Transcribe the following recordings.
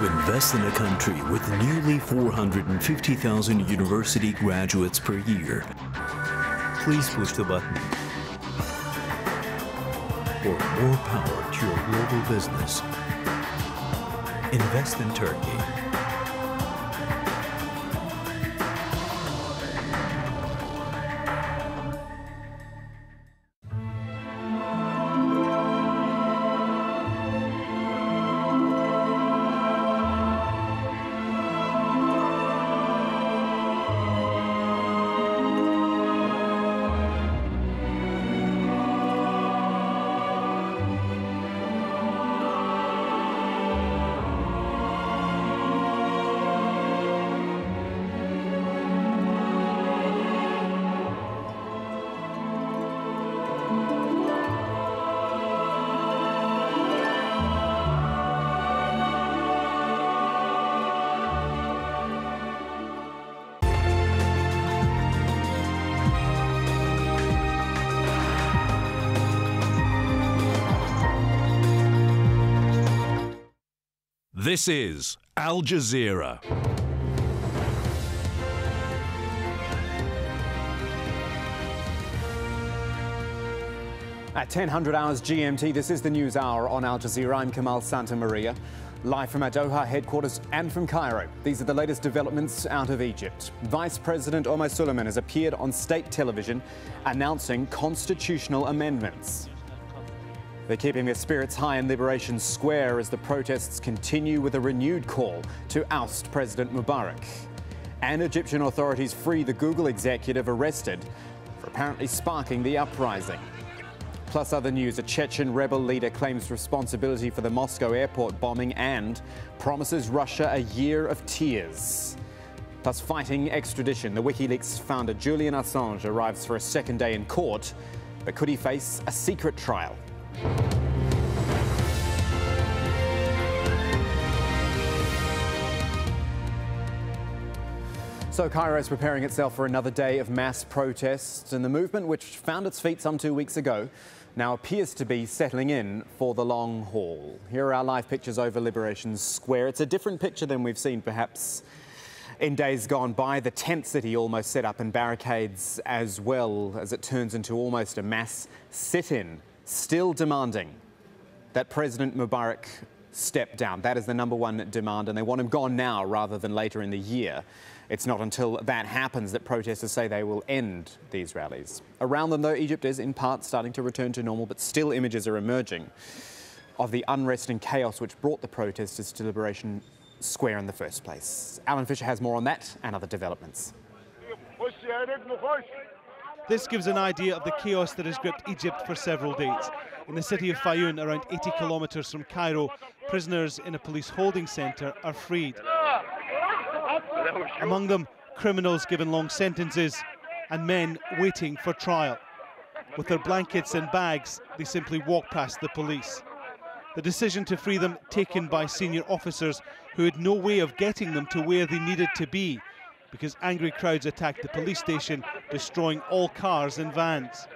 to invest in a country with nearly 450,000 university graduates per year. Please push the button for more power to your global business. Invest in Turkey. This is Al Jazeera. At 10:00 hours GMT, this is the News Hour on Al Jazeera. I'm Kamal Santamaria, live from our Doha headquarters and from Cairo. These are the latest developments out of Egypt. Vice President Omar Suleiman has appeared on state television announcing constitutional amendments. They're keeping their spirits high in Liberation Square as the protests continue with a renewed call to oust President Mubarak. And Egyptian authorities free the Google executive arrested for apparently sparking the uprising. Plus other news, a Chechen rebel leader claims responsibility for the Moscow airport bombing and promises Russia a year of tears. Plus fighting extradition, the WikiLeaks founder Julian Assange arrives for a second day in court, but could he face a secret trial? So Cairo is preparing itself for another day of mass protests, and the movement, which found its feet some 2 weeks ago, now appears to be settling in for the long haul. Here are our live pictures over Liberation Square. It's a different picture than we've seen perhaps in days gone by. The tent city almost set up in barricades as well, as it turns into almost a mass sit-in, still demanding that President Mubarak step down. That is the #1 demand, and they want him gone now rather than later in the year. It's not until that happens that protesters say they will end these rallies. Around them, though, Egypt is in part starting to return to normal, but still images are emerging of the unrest and chaos which brought the protesters to Liberation Square in the first place. Alan Fisher has more on that and other developments. This gives an idea of the chaos that has gripped Egypt for several days. In the city of Fayoum, around 80 kilometres from Cairo, prisoners in a police holding centre are freed. Among them, criminals given long sentences and men waiting for trial. With their blankets and bags, they simply walk past the police. The decision to free them taken by senior officers who had no way of getting them to where they needed to be, because angry crowds attacked the police station, destroying all cars and vans.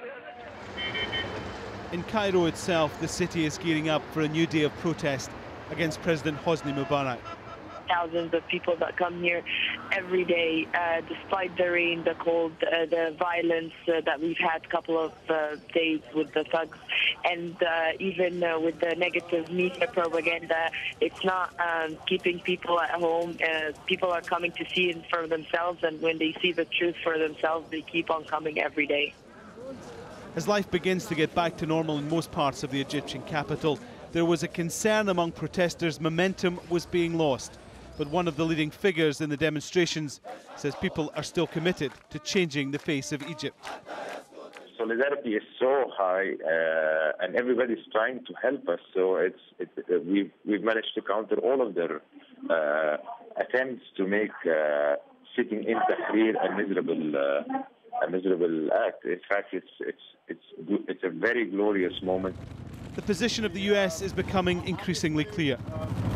In Cairo itself, the city is gearing up for a new day of protest against President Hosni Mubarak. Thousands of people that come here every day, despite the rain, the cold, the violence that we've had a couple of days with the thugs, and even with the negative media propaganda. It's not keeping people at home. People are coming to see it for themselves, and when they see the truth for themselves, they keep on coming every day. As life begins to get back to normal in most parts of the Egyptian capital, there was a concern among protesters momentum was being lost. But one of the leading figures in the demonstrations says people are still committed to changing the face of Egypt. Solidarity is so high, and everybody's trying to help us. So we've managed to counter all of their attempts to make sitting in Tahrir a miserable act. In fact, it's a very glorious moment. The position of the US is becoming increasingly clear.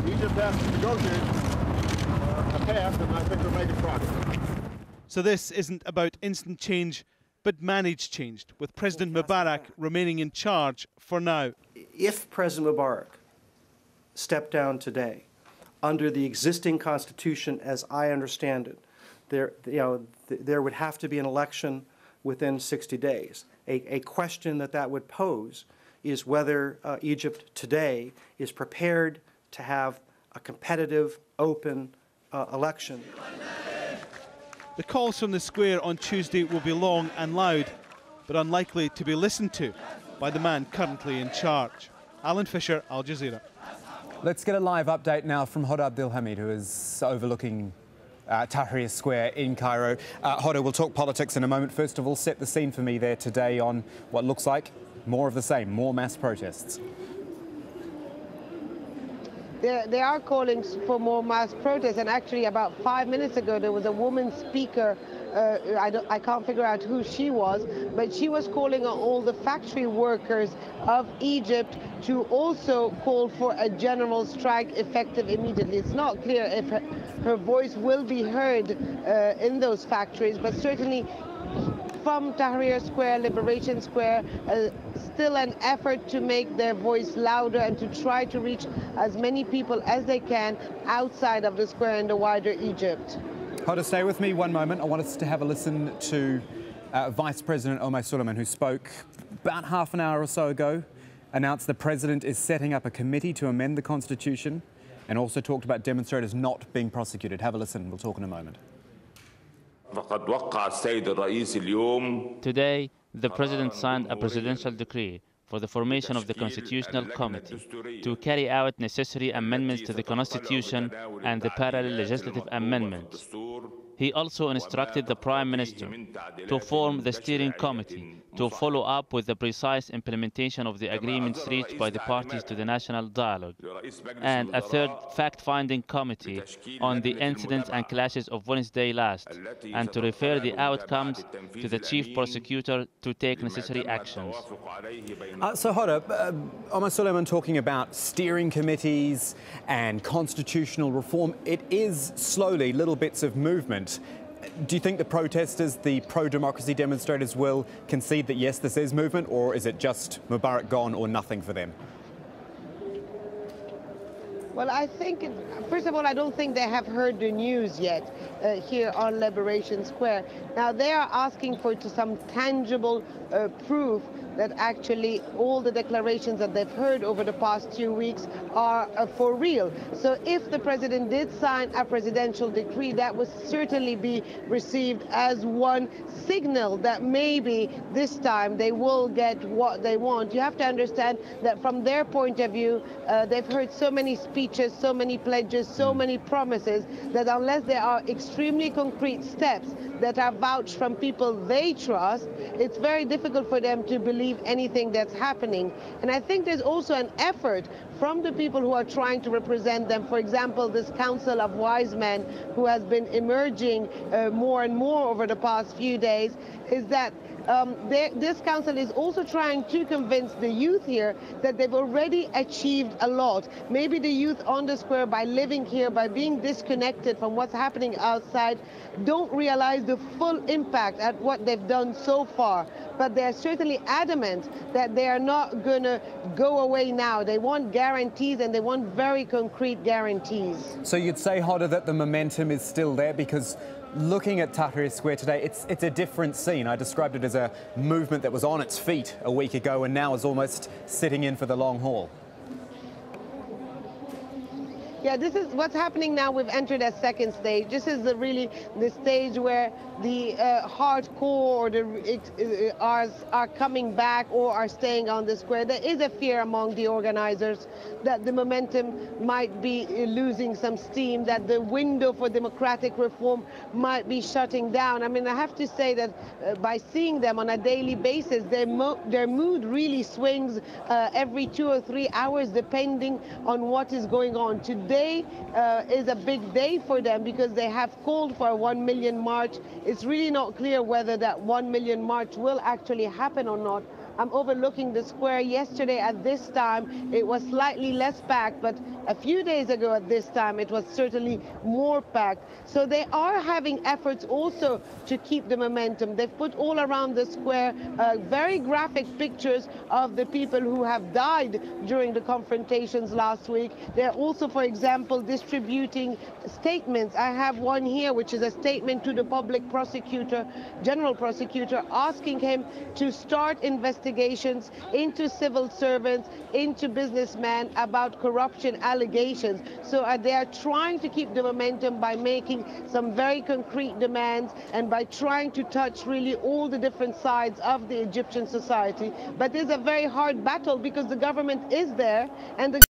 Egypt has to negotiate a path, and I think we're making progress. So this isn't about instant change, but managed change, with President Mubarak remaining in charge for now. If President Mubarak stepped down today, under the existing constitution, as I understand it, there would have to be an election within 60 days. A question that would pose is whether Egypt today is prepared to have a competitive, open election. The calls from the square on Tuesday will be long and loud, but unlikely to be listened to by the man currently in charge. Alan Fisher, Al Jazeera. Let's get a live update now from Hoda Abdelhamid, who is overlooking Tahrir Square in Cairo. Hoda, we'll talk politics in a moment. First of all, set the scene for me there today on what looks like more of the same, more mass protests. They are calling for more mass protests, and actually about 5 minutes ago there was a woman speaker. I can't figure out who she was, but she was calling on all the factory workers of Egypt to also call for a general strike effective immediately. It's not clear if her voice will be heard in those factories, but certainly from Tahrir Square, Liberation Square, still an effort to make their voice louder and to try to reach as many people as they can outside of the square in the wider Egypt. Hoda, stay with me one moment. I want us to have a listen to Vice President Omar Suleiman, who spoke about half an hour or so ago, announced the president is setting up a committee to amend the constitution, and also talked about demonstrators not being prosecuted. Have a listen. We'll talk in a moment. Today, the President signed a presidential decree for the formation of the Constitutional Committee to carry out necessary amendments to the Constitution and the parallel legislative amendments. He also instructed the Prime Minister to form the steering committee to follow up with the precise implementation of the agreements reached by the parties to the national dialogue, and a third fact-finding committee on the incidents and clashes of Wednesday last, and to refer the outcomes to the Chief Prosecutor to take necessary actions. So Hoda, Omar Suleiman talking about steering committees and constitutional reform. It is slowly little bits of movement. Do you think the protesters, the pro-democracy demonstrators, will concede that yes, this is movement, or is it just Mubarak gone or nothing for them? Well, I think, first of all, I don't think they have heard the news yet here on Liberation Square. Now, they are asking for some tangible proof that actually all the declarations that they've heard over the past 2 weeks are for real. So if the president did sign a presidential decree, that would certainly be received as one signal that maybe this time they will get what they want. You have to understand that from their point of view, they've heard so many speeches, so many pledges, so many promises, that unless there are extremely concrete steps that are vouched from people they trust, it's very difficult for them to believe anything that's happening. And I think there's also an effort from the people who are trying to represent them. For example, this Council of Wise Men, who has been emerging more and more over the past few days, is that this council is also trying to convince the youth here that they've already achieved a lot. Maybe the youth on the square, by living here, by being disconnected from what's happening outside, don't realize the full impact at what they've done so far. But they're certainly adamant that they are not going to go away now. They want guarantees, and they want very concrete guarantees. So you'd say, Hoda, that the momentum is still there, because looking at Tahrir Square today, it's a different scene. I described it as a movement that was on its feet a week ago and now is almost sitting in for the long haul. Yeah, this is what's happening now. We've entered a second stage. This is really the stage where the hardcore or the are coming back or are staying on the square. There is a fear among the organizers that the momentum might be losing some steam, that the window for democratic reform might be shutting down. I mean, I have to say that by seeing them on a daily basis, their mood really swings every 2 or 3 hours, depending on what is going on. Today is a big day for them because they have called for a 1 million march. It's really not clear whether that 1 million march will actually happen or not I'm overlooking the square. Yesterday at this time, it was slightly less packed, but a few days ago at this time, it was certainly more packed. So they are having efforts also to keep the momentum. They've put all around the square very graphic pictures of the people who have died during the confrontations last week. They're also, for example, distributing statements. I have one here, which is a statement to the public prosecutor, general prosecutor, asking him to start investigations into civil servants, into businessmen about corruption allegations. So they are trying to keep the momentum by making some very concrete demands and by trying to touch really all the different sides of the Egyptian society. But it's a very hard battle because the government is there and the